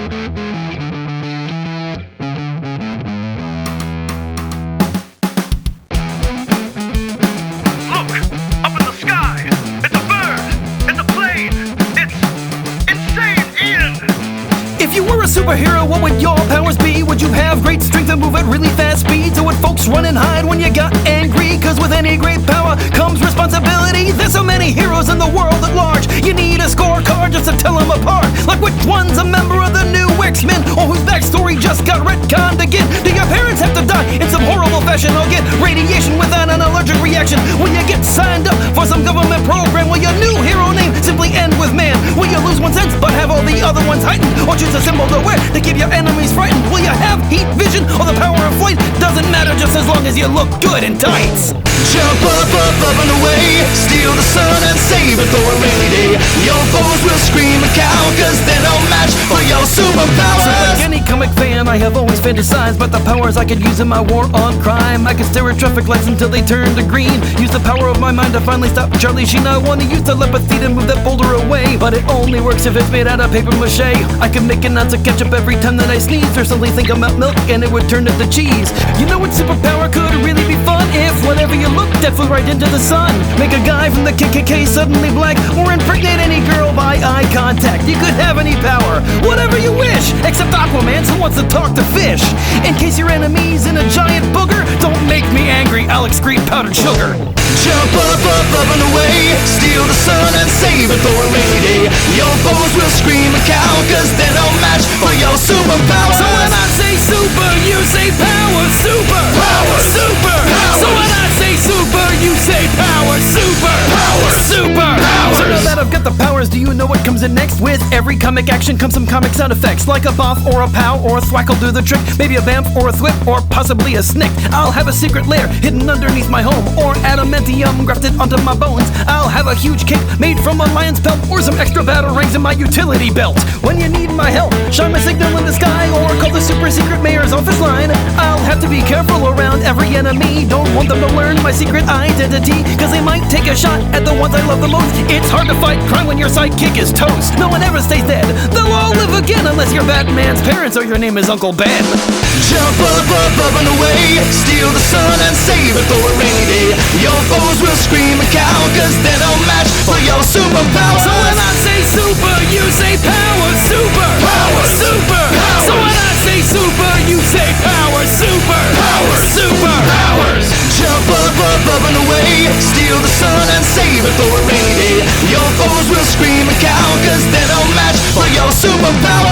If you were a superhero, what would your powers be? Would you have great strength and move at really fast speeds? Or would folks run and hide when you got angry? Cause with any great power comes responsibility. There's so many heroes in the world at large, you need a scorecard just to tell them apart. Like which one's a member of the new X-Men, or whose backstory just got retconned again? Do your parents have to die in some horrible fashion, or get radiation without an allergic reaction? Will you get signed up for some government program? Will your new hero name simply end with man? Will you lose one sense but have all the other ones heightened? Or choose a symbol to wear to keep your enemies frightened? Will you have heat vision or the power of flight? Doesn't matter just as long as you look good in tights. Jump up, up, up and away, steal the sun and save it for a rainy day. Your foes will scream and cower, cause they're no match for your superpowers. So like any comic fan, I have always fantasized about the powers I could use in my war on crime. I could stare at traffic lights until they turn to green, use the power of my mind to finally stop Charlie Sheen. I wanna use telepathy to move that boulder away, but it only works if it's made out of paper mache. I can make an ounce of ketchup every time that I sneeze, or simply think about milk and it would turn into cheese. You know what superpower could really be fun? If whatever you looked at flew right into the sun. Make a guy from the KKK suddenly black, or impregnate any girl by eye contact. You could have any power, whatever you wish, except Aquaman, who wants to talk to fish. In case your enemy's in a giant booger, don't make me angry, I'll excrete powdered sugar. Jump up, up, up and away, steal the sun and save it for a rainy day. Your foes will scream and cower, cause they're no match for your superpowers. So when I say super, you say power. Super, Power. super, Powers. So when I say super, you say power. Super, Powers. super, Powers. So now that I've got the powers, do you know what comes in next? With every comic action comes some comic sound effects, like a boff or a pow or a thwack will do the trick. Maybe a bamf or a thwip or possibly a snick. I'll have a secret lair hidden underneath my home, or adamantium grafted onto my bones. I'll have a huge cape made from a lion's pelt, or some extra battle rings in my utility belt. When you need my help, shine my signal in the sky, or call the super secret mayor's office line. I'll have to be careful around every enemy. Don't want them to learn my secret identity, cause they might take a shot at the ones I love the most. It's hard to fight crime when your sidekick is toast. No one ever stays dead, they'll all live again, unless you're Batman's parents or your name is Uncle Ben. Jump up, up, up and away, steal the sun and save it for a rainy day. Your foes will scream and cower, cause they're no match for your superpowers. So when I say super, you say power. Super, Powers. super, Powers. So when I say super, you say power. Super, Powers. super, Powers. Jump up, up, up and away, steal the sun and save it for a rainy day. Your foes will scream and cower, cause they're no match for your superpowers.